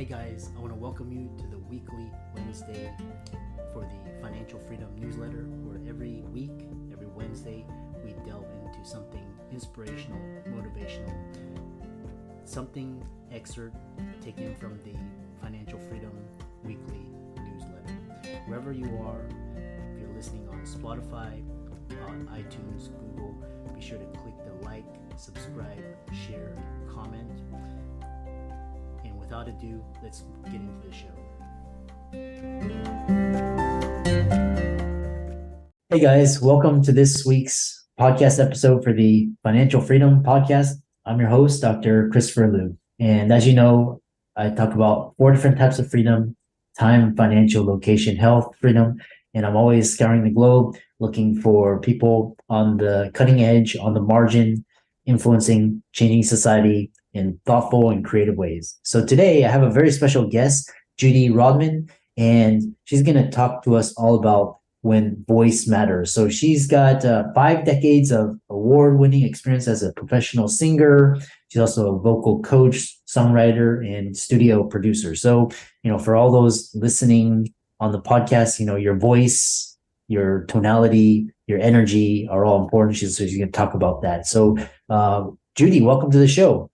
Hey guys, I want to welcome you to the weekly Wednesday for the Financial Freedom newsletter, where every week, every Wednesday, we delve into something inspirational, motivational, something excerpt taken from the Financial Freedom weekly newsletter. Wherever you are, if you're listening on Spotify, on iTunes, Google, be sure to click the like, subscribe, share, comment. And without ado, let's get into the show. Hey guys, welcome to this week's podcast episode for the Financial Freedom Podcast. I'm your host, Dr. Christopher Liu. And as you know, I talk about 4 different types of freedom: time, financial, location, health, freedom. And I'm always scouring the globe looking for people on the cutting edge, on the margin, influencing, changing society in thoughtful and creative ways. So today I have a very special guest, Judy Rodman, and she's going to talk to us all about when voice matters. So she's got 5 decades of award-winning experience as a professional singer. She's also a vocal coach, songwriter, and studio producer. So, for all those listening on the podcast, your voice, your tonality, your energy are all important. So she's going to talk about that. So, Judy, welcome to the show.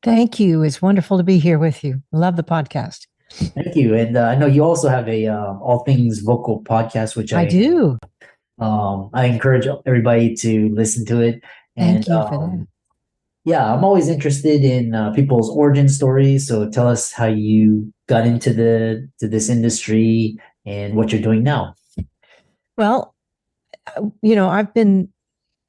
Thank you. It's wonderful to be here with you. Love the podcast. Thank you. And I know you also have a all things vocal podcast, which I do. I encourage everybody to listen to it. Thank you for that. Yeah, I'm always interested in people's origin stories. So tell us how you got into this industry and what you're doing now. Well, I've been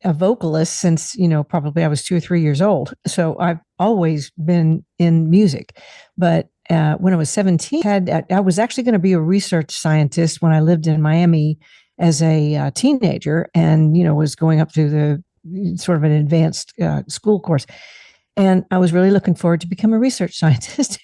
a vocalist since, probably I was 2 or 3 years old. So I've always been in music. But when I was 17, I was actually going to be a research scientist when I lived in Miami as a teenager and, was going up through the sort of an advanced school course. And I was really looking forward to become a research scientist.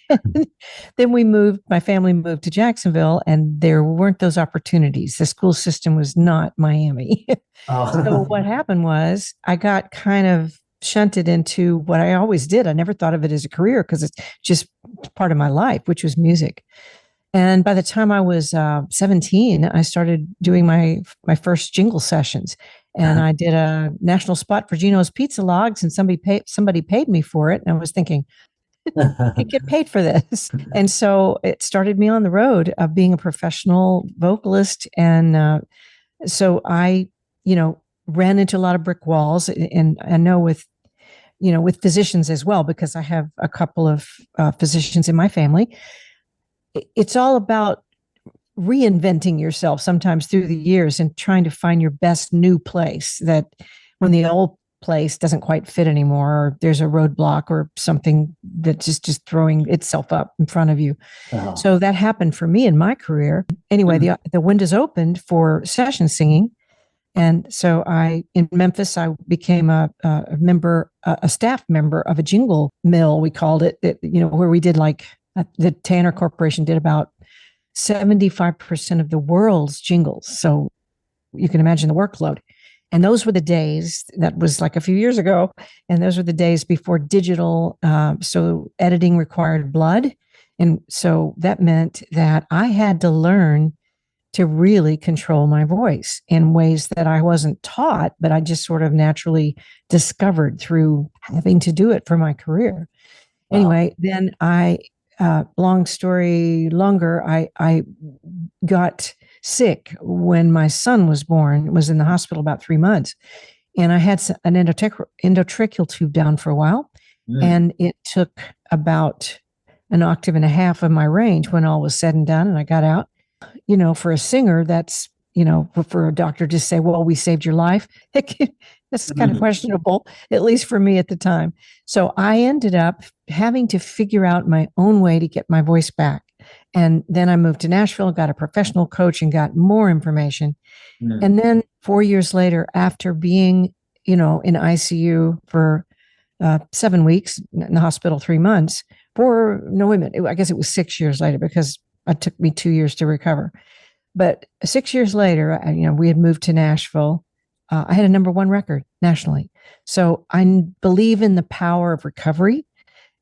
Then my family moved to Jacksonville, and there weren't those opportunities. The school system was not Miami. So what happened was I got kind of shunted into what I always did. I never thought of it as a career because it's just part of my life, which was music. And by the time I was 17, I started doing my first jingle sessions. And I did a national spot for Gino's Pizza Logs, and somebody paid me for it. And I was thinking, I could get paid for this. And so it started me on the road of being a professional vocalist. And so I, ran into a lot of brick walls. And I know with physicians as well, because I have a couple of physicians in my family. It's all about reinventing yourself sometimes through the years and trying to find your best new place, that when the old place doesn't quite fit anymore, or there's a roadblock or something that's just throwing itself up in front of you. Oh. So that happened for me in my career. Anyway, the windows opened for session singing. And so in Memphis, I became a staff member of a jingle mill, we called it, where we did the Tanner Corporation did about 75% of the world's jingles. So you can imagine the workload. And those were the days, that was like a few years ago. And those were the days before digital. So editing required blood. And so that meant that I had to learn to really control my voice in ways that I wasn't taught, but I just sort of naturally discovered through having to do it for my career. Wow. Anyway, then long story longer, I got sick when my son was born, was in the hospital about 3 months. And I had an endotracheal tube down for a while. And it took about 1.5 octaves of my range when all was said and done. And I got out. For a singer, that's, for a doctor to say, well, we saved your life. That's kind of questionable, at least for me at the time. So I ended up having to figure out my own way to get my voice back. And then I moved to Nashville, got a professional coach, and got more information. And then 4 years later, after being, in ICU for 7 weeks, in the hospital 3 months, I guess it was 6 years later, because it took me 2 years to recover. But 6 years later, we had moved to Nashville. I had a #1 record nationally. So I believe in the power of recovery,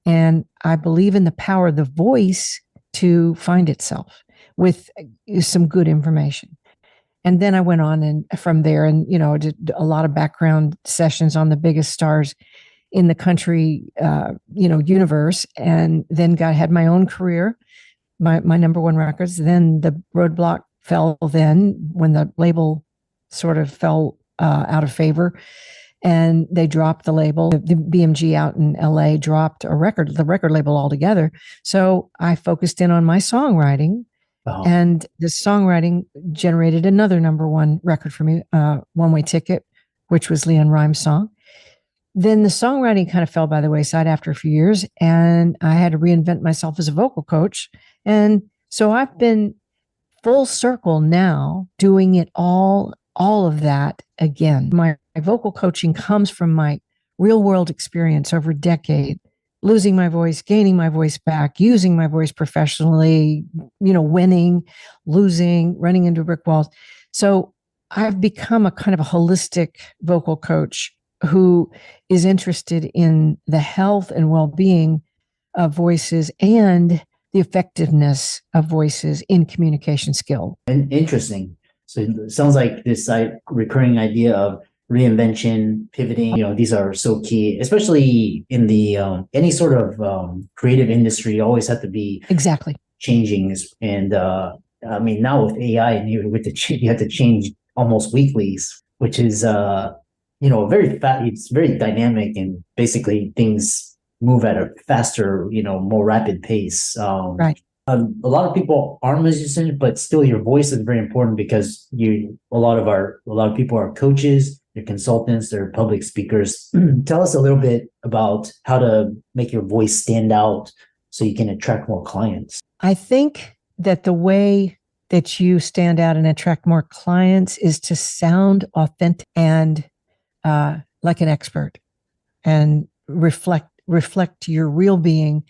and I believe in the power of the voice to find itself with some good information. And then I went on and from there and, did a lot of background sessions on the biggest stars in the country, universe, and then had my own career, my number one records. Then the roadblock fell then when the label sort of fell out of favor, and they dropped the label. The BMG out in LA dropped the record label altogether. So I focused in on my songwriting. Uh-huh. And the songwriting generated another number one record for me, One Way Ticket, which was Leanne Rimes' song. Then the songwriting kind of fell by the wayside after a few years, and I had to reinvent myself as a vocal coach. And so I've been full circle now, doing it all of that again. My vocal coaching comes from my real world experience over a decade, losing my voice, gaining my voice back, using my voice professionally, winning, losing, running into brick walls. So I've become a kind of a holistic vocal coach who is interested in the health and well-being of voices and the effectiveness of voices in communication skill. And interesting. So it sounds like this recurring idea of reinvention, pivoting, these are so key, especially in the any sort of creative industry. You always have to be exactly changing. And now with AI and you have to change almost weekly, which is it's very dynamic, and basically things move at a faster, more rapid pace. Right. A lot of people are musicians, but still your voice is very important because a lot of people are coaches, they're consultants, they're public speakers. Tell us a little bit about how to make your voice stand out so you can attract more clients. I think that the way that you stand out and attract more clients is to sound authentic and like an expert, and reflect your real being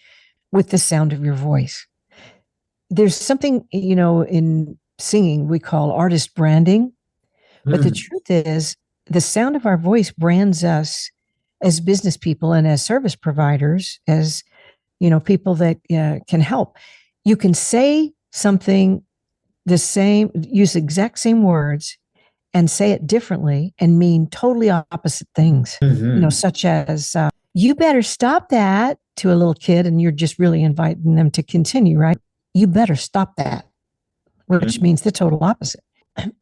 with the sound of your voice. There's something, in singing we call artist branding, but the truth is the sound of our voice brands us as business people and as service providers, as, people that can help. You can say something the same, use the exact same words and say it differently and mean totally opposite things, such as, you better stop that to a little kid, and you're just really inviting them to continue, right? You better stop that, which means the total opposite.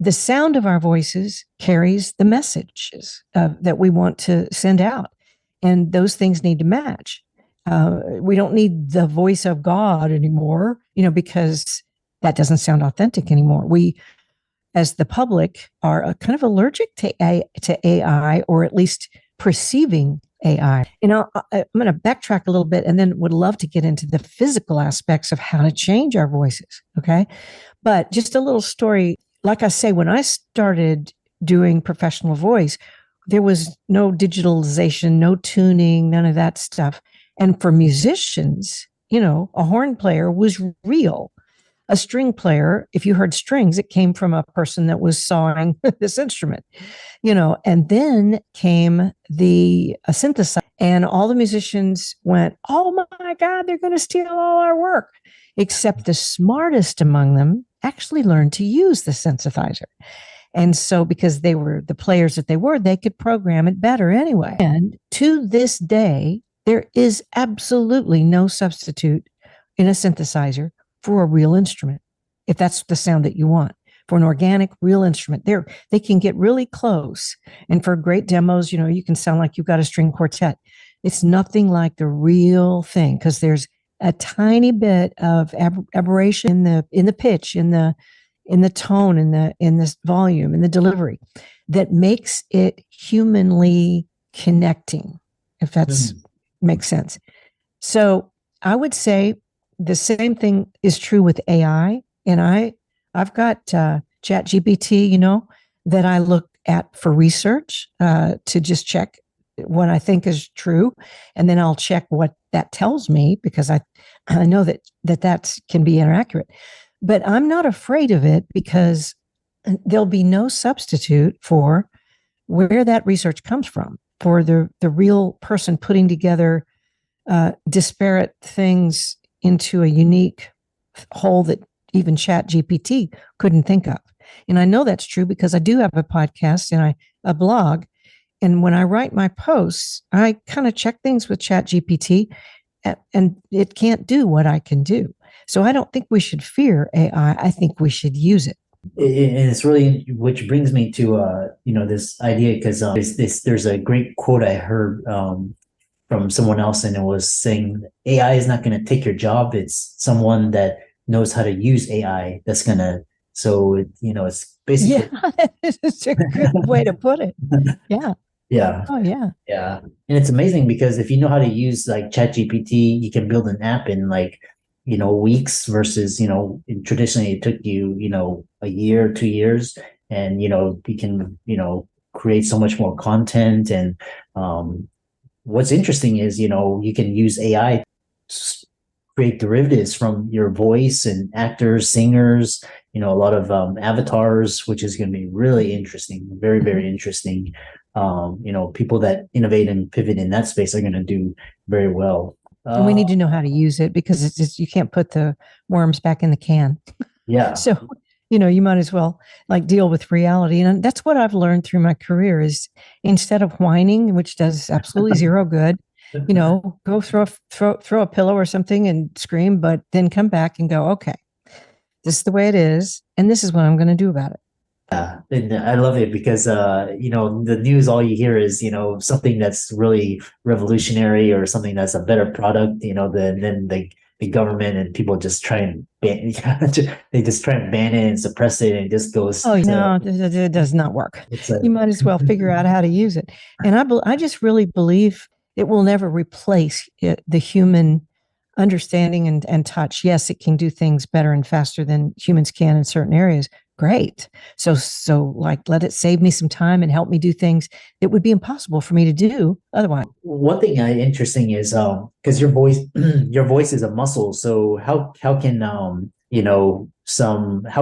The sound of our voices carries the messages that we want to send out, and those things need to match. We don't need the voice of God anymore, because that doesn't sound authentic anymore. We, as the public, are kind of allergic to AI, or at least perceiving AI. I'm going to backtrack a little bit and then would love to get into the physical aspects of how to change our voices. Okay. But just a little story. Like I say, when I started doing professional voice, there was no digitalization, no tuning, none of that stuff. And for musicians, a horn player was real. A string player, if you heard strings, it came from a person that was sawing this instrument, and then came a synthesizer, and all the musicians went, oh my God, they're going to steal all our work. Except the smartest among them actually learned to use the synthesizer. And so because they were the players that they could program it better anyway. And to this day, there is absolutely no substitute in a synthesizer for a real instrument, if that's the sound that you want. For an organic, real instrument, they can get really close. And for great demos, you can sound like you've got a string quartet. It's nothing like the real thing, because there's a tiny bit of aberration in the pitch, in the tone, in the volume, in the delivery, that makes it humanly connecting, if that's makes sense. So I would say the same thing is true with AI. And I've got ChatGPT, that I look at for research to just check what I think is true. And then I'll check what that tells me, because I know that can be inaccurate. But I'm not afraid of it, because there'll be no substitute for where that research comes from, for the real person putting together disparate things into a unique hole that even ChatGPT couldn't think of. And I know that's true because I do have a podcast and a blog. And when I write my posts, I kind of check things with ChatGPT, and it can't do what I can do. So I don't think we should fear AI. I think we should use it. And it's really, which brings me to this idea, because there's a great quote I heard from someone else, and it was saying AI is not going to take your job. It's someone that knows how to use AI that's gonna. So it's basically, yeah, it's a good way to put it. Yeah. Yeah. Oh yeah. Yeah. And it's amazing because if you know how to use like ChatGPT, you can build an app in like, weeks versus, traditionally it took you, a year, 2 years. And, you can, create so much more content. And what's interesting is, you can use AI to create derivatives from your voice and actors, singers, a lot of avatars, which is going to be really interesting, very, very interesting. People that innovate and pivot in that space are going to do very well. And we need to know how to use it because it's just, you can't put the worms back in the can. Yeah. So, you might as well like deal with reality. And that's what I've learned through my career is instead of whining, which does absolutely zero good, go throw a pillow or something and scream, but then come back and go, okay, this is the way it is. And this is what I'm going to do about it. Yeah, and I love it because the news, all you hear is something that's really revolutionary or something that's a better product, than the government, and people just try and ban they just try and ban it and suppress it, and it just goes. Oh no, it does not work. You might as well figure out how to use it. And I just really believe it will never replace the human understanding and touch. Yes, it can do things better and faster than humans can in certain areas. Great. So like let it save me some time and help me do things that would be impossible for me to do otherwise. One thing interesting is because your voice your voice is a muscle. So how can how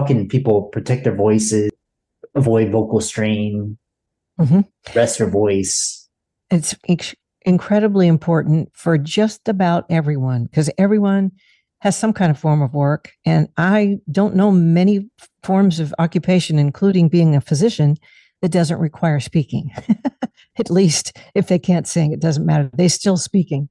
can people protect their voices, avoid vocal strain, rest your voice? It's incredibly important for just about everyone because everyone has some kind of form of work. And I don't know many forms of occupation, including being a physician, that doesn't require speaking. At least if they can't sing, it doesn't matter. They're still speaking.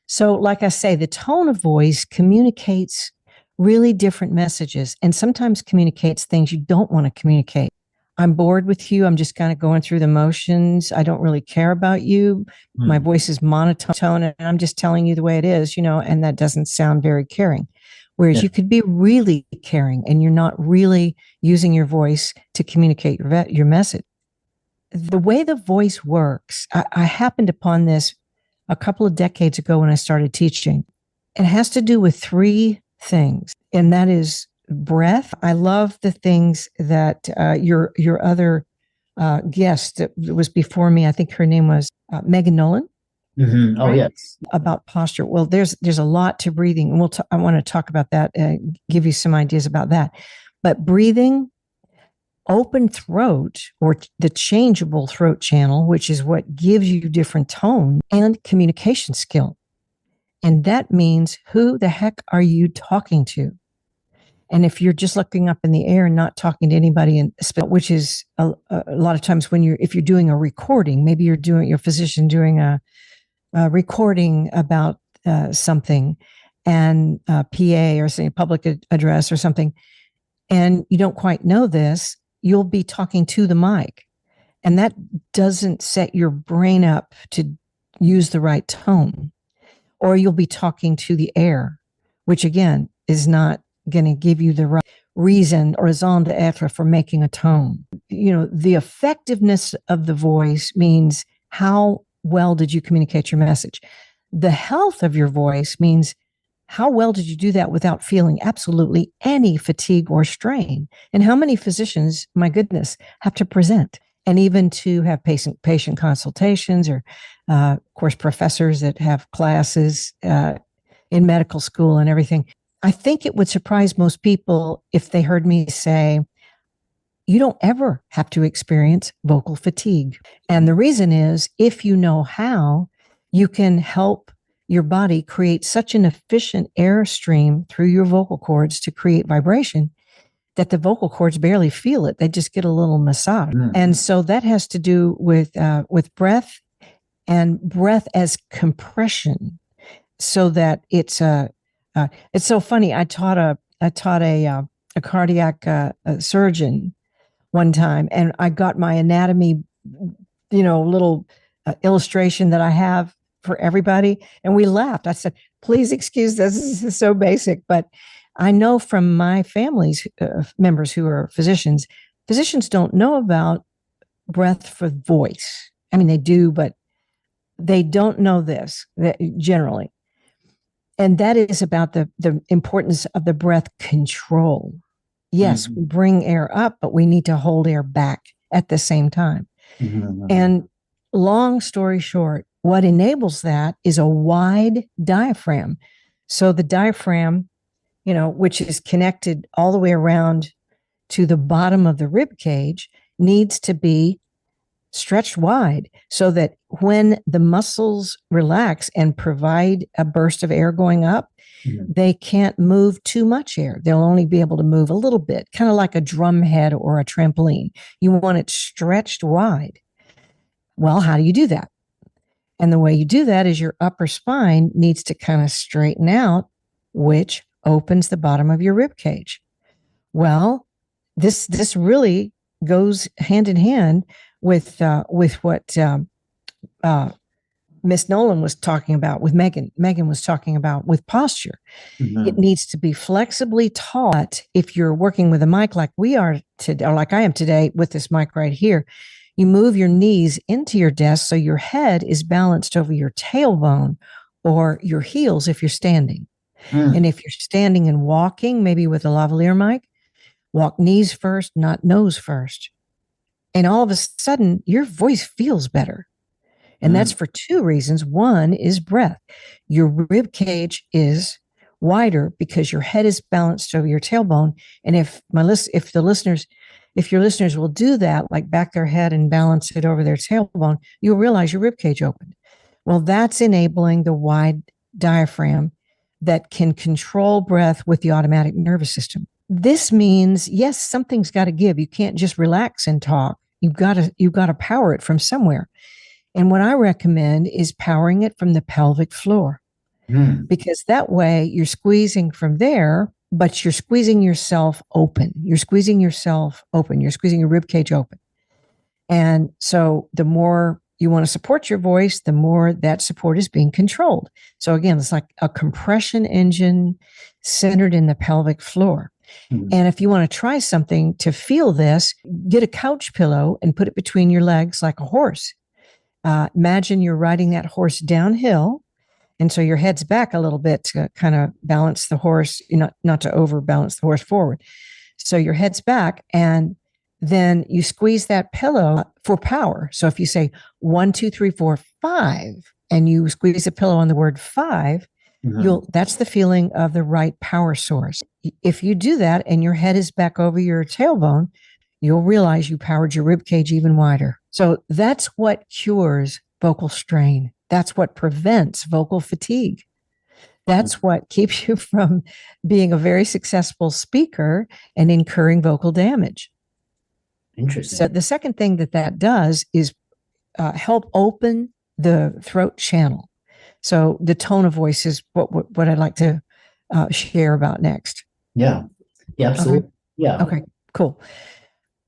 So like I say, the tone of voice communicates really different messages and sometimes communicates things you don't want to communicate. I'm bored with you. I'm just kind of going through the motions. I don't really care about you. My voice is monotone and I'm just telling you the way it is, and that doesn't sound very caring. Whereas you could be really caring and you're not really using your voice to communicate your message. The way the voice works, I happened upon this a couple of decades ago when I started teaching. It has to do with three things, and that is breath. I love the things that your other guest that was before me, I think her name was Megan Nolan. Mm-hmm. Oh, right? Yes. About posture. Well, there's a lot to breathing, and I want to talk about that, give you some ideas about that. But breathing, open throat, or the changeable throat channel, which is what gives you different tone, and communication skill. And that means who the heck are you talking to? And if you're just looking up in the air and not talking to anybody, which is a lot of times if you're doing a recording, maybe you're a physician doing a recording about something, and PA or say a public address or something, and you don't quite know this, you'll be talking to the mic, and that doesn't set your brain up to use the right tone. Or you'll be talking to the air, which again is not going to give you the right reason or raison d'etre for making a tone. The effectiveness of the voice means how well did you communicate your message? The health of your voice means how well did you do that without feeling absolutely any fatigue or strain? And how many physicians, my goodness, have to present and even to have patient consultations, or of course, professors that have classes in medical school and everything. I think it would surprise most people if they heard me say, you don't ever have to experience vocal fatigue. And the reason is, if you know how, you can help your body creates such an efficient airstream through your vocal cords to create vibration that the vocal cords barely feel it. They just get a little massage. And so that has to do with breath, and breath as compression, so that it's so funny. I taught a cardiac surgeon one time, and I got my anatomy, little illustration that I have for everybody, and we laughed. I said, "Please excuse this. This is so basic," but I know from my family's members who are physicians don't know about breath for voice. I mean, they do, but they don't know this generally. And that is about the importance of the breath control. Yes, we bring air up, but we need to hold air back at the same time. And long story short, what enables that is a wide diaphragm. So the diaphragm, which is connected all the way around to the bottom of the rib cage, needs to be stretched wide so that when the muscles relax and provide a burst of air going up, they can't move too much air. They'll only be able to move a little bit, kind of like a drum head or a trampoline. You want it stretched wide. Well, how do you do that? And the way you do that is your upper spine needs to kind of straighten out, which opens the bottom of your rib cage. Well, this really goes hand in hand with what Miss Nolan was talking about with Megan. Megan was talking about with posture. It needs to be flexibly taught. If you're working with a mic like we are today, or like I am today with this mic right here, you move your knees into your desk so your head is balanced over your tailbone or your heels if you're standing. And if you're standing and walking, maybe with a lavalier mic, walk knees first, not nose first. And all of a sudden, your voice feels better. And that's for two reasons. One is breath. Your rib cage is wider because your head is balanced over your tailbone. And if your listeners will do that, like back their head and balance it over their tailbone, you'll realize your rib cage opened. Well, that's enabling the wide diaphragm that can control breath with the automatic nervous system. This means, yes, something's got to give. You can't just relax and talk. You've got to power it from somewhere. And what I recommend is powering it from the pelvic floor, because that way you're squeezing from there, but you're squeezing yourself open. You're squeezing yourself open. You're squeezing your rib cage open. And so the more you want to support your voice, the more that support is being controlled. So again, it's like a compression engine centered in the pelvic floor. And if you want to try something to feel this, get a couch pillow and put it between your legs like a horse. Imagine you're riding that horse downhill. And so your head's back a little bit to kind of balance the horse, not to overbalance the horse forward. So your head's back, and then you squeeze that pillow for power. So if you say 1, 2, 3, 4, 5, and you squeeze the pillow on the word 5, that's the feeling of the right power source. If you do that and your head is back over your tailbone, you'll realize you powered your rib cage even wider. So that's what cures vocal strain. That's what prevents vocal fatigue. That's what keeps you from being a very successful speaker and incurring vocal damage. Interesting. So the second thing that does is help open the throat channel. So the tone of voice is what I'd like to share about next. Yeah, absolutely. Okay. Yeah. Okay, cool.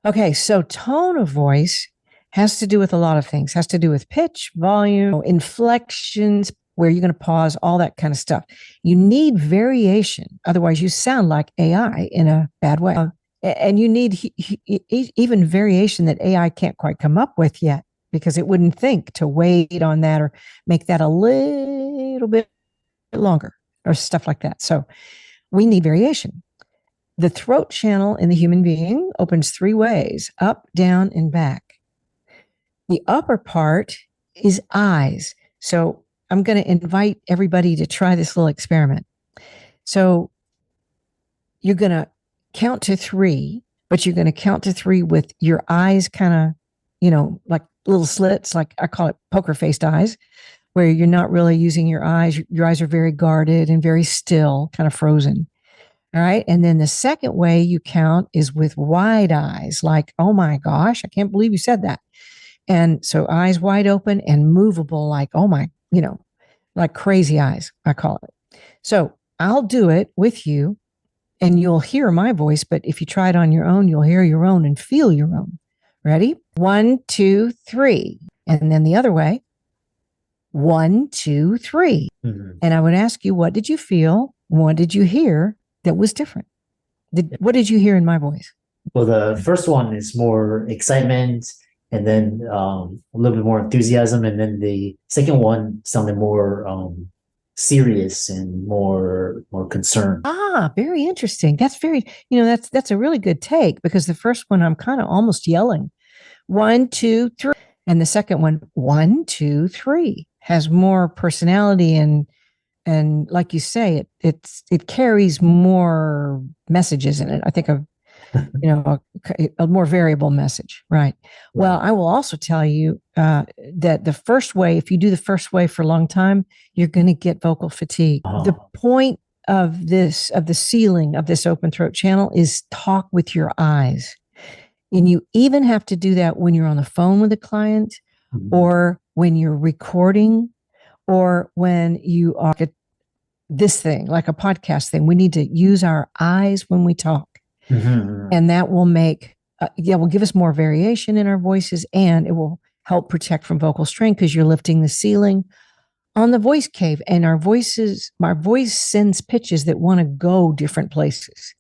Okay, so tone of voice has to do with a lot of things. Has to do with pitch, volume, inflections, where you're going to pause, all that kind of stuff. You need variation. Otherwise, you sound like AI in a bad way. And you need even variation that AI can't quite come up with yet, because it wouldn't think to wait on that or make that a little bit longer or stuff like that. So we need variation. The throat channel in the human being opens 3 ways: up, down, and back. The upper part is eyes. So I'm going to invite everybody to try this little experiment. So you're going to count to 3, but you're going to count to 3 with your eyes kind of, like little slits, like I call it poker faced eyes, where you're not really using your eyes. Your eyes are very guarded and very still, kind of frozen. All right. And then the second way you count is with wide eyes, like, oh my gosh, I can't believe you said that. And so eyes wide open and movable, like, oh my, like crazy eyes, I call it. So I'll do it with you and you'll hear my voice. But if you try it on your own, you'll hear your own and feel your own. Ready? 1, 2, 3. And then the other way. 1, 2, 3. Mhm. And I would ask you, what did you feel? What did you hear that was different? What did you hear in my voice? Well, the first one is more excitement, and then a little bit more enthusiasm, and then the second one sounded more serious and more concerned. Ah, very interesting. That's that's a really good take, because the first one I'm kind of almost yelling. 1, 2, 3. And the second one, 1, 2, 3, has more personality and like you say, it carries more messages in it. I think a more variable message, right? Well, I will also tell you that the first way, if you do the first way for a long time, you're going to get vocal fatigue. The point of the ceiling of this open throat channel is talk with your eyes. And you even have to do that when you're on the phone with a client, or when you're recording, or when you are this thing, like a podcast thing. We need to use our eyes when we talk. Mm-hmm. And that will will give us more variation in our voices, and it will help protect from vocal strain, because you're lifting the ceiling on the voice cave, and our voice sends pitches that want to go different places.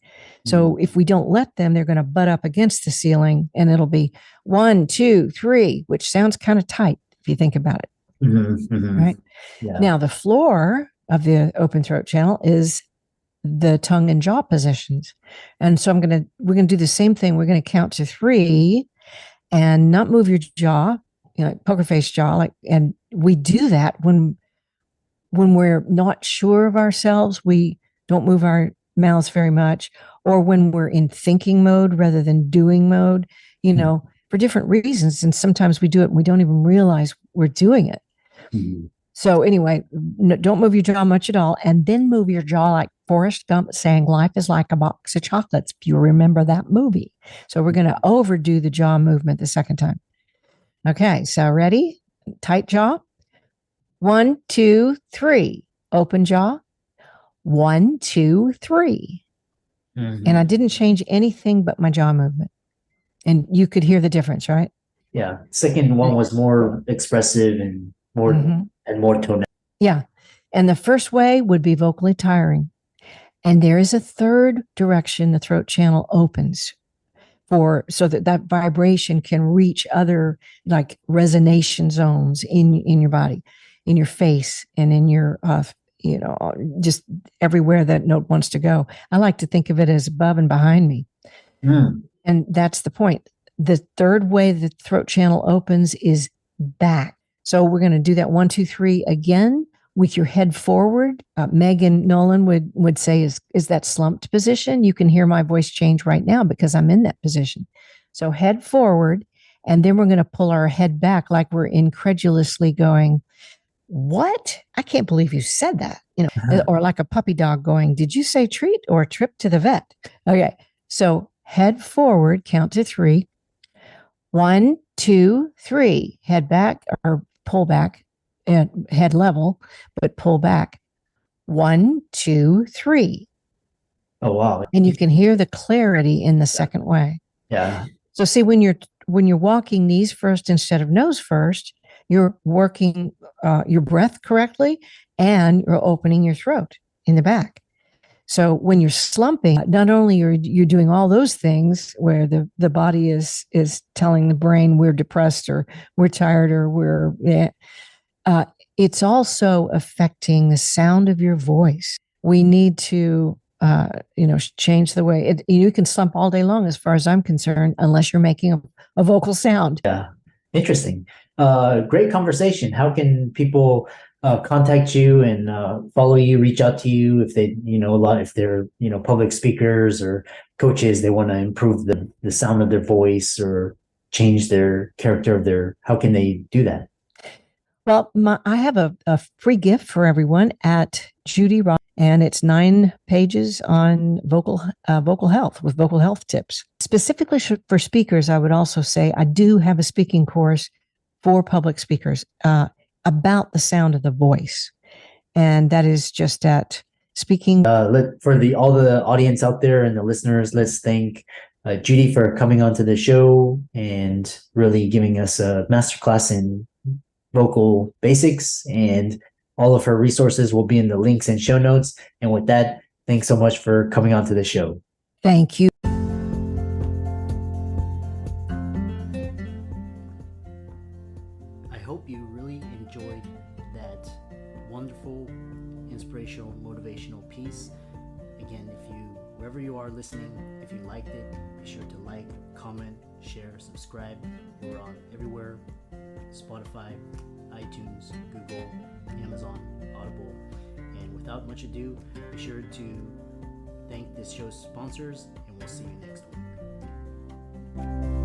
So if we don't let them, they're going to butt up against the ceiling, and it'll be 1, 2, 3, which sounds kind of tight if you think about it. Mm-hmm. Mm-hmm. Right. Yeah. Now, the floor of the open throat channel is the tongue and jaw positions. And so we're going to do the same thing. We're going to count to 3 and not move your jaw, like poker face jaw. And we do that when we're not sure of ourselves. We don't move our mouths very much, or when we're in thinking mode rather than doing mode, for different reasons. And sometimes we do it and we don't even realize we're doing it. Mm-hmm. So anyway, don't move your jaw much at all, and then move your jaw like Forrest Gump saying life is like a box of chocolates. If you remember that movie. So we're going to overdo the jaw movement the second time. Okay, so ready? Tight jaw. 1, 2, 3. Open jaw. 1, 2, 3. Mm-hmm. And I didn't change anything but my jaw movement. And you could hear the difference, right? Yeah. Second one was more expressive and more tonal. Yeah. And the first way would be vocally tiring. And there is a third direction the throat channel opens so that vibration can reach other, like, resonation zones in your body, in your face, and in your just everywhere that note wants to go. I like to think of it as above and behind me. And that's the point. The third way the throat channel opens is back. So we're going to do that 1, 2, 3 again with your head forward. Megan Nolan would say is that slumped position. You can hear my voice change right now because I'm in that position. So head forward, and then we're going to pull our head back like we're incredulously going, what? I can't believe you said that. Or like a puppy dog going, did you say treat or trip to the vet? Okay. So head forward, count to 3. 1, 2, 3. Head back, or pull back, and head level, but pull back. 1, 2, 3. Oh, wow. And you can hear the clarity in the second way. Yeah. So see, when you're walking knees first instead of nose first, you're working your breath correctly, and you're opening your throat in the back. So when you're slumping, not only are you doing all those things where the body is telling the brain we're depressed or we're tired or it's also affecting the sound of your voice. We need to change the way you can slump all day long, as far as I'm concerned, unless you're making a vocal sound. Yeah. Interesting. Great conversation. How can people contact you and follow you, reach out to you if they, if they're, public speakers or coaches, they want to improve the sound of their voice or change their character how can they do that? Well, I have a free gift for everyone at Judy, and it's 9 pages on vocal health with vocal health tips. Specifically for speakers, I would also say I do have a speaking course for public speakers about the sound of the voice, and that is just at speaking. For all the audience out there and the listeners, let's thank Judy for coming onto the show and really giving us a masterclass in vocal basics, and all of her resources will be in the links and show notes. And with that, thanks so much for coming onto the show. Thank you. I hope you really enjoyed that wonderful, inspirational, motivational piece. Again, wherever you are listening, if you liked it, be sure to like, comment, share, subscribe. We're on everywhere: Spotify, iTunes, Google, Amazon, Audible. And without much ado, be sure to thank this show's sponsors, and we'll see you next week.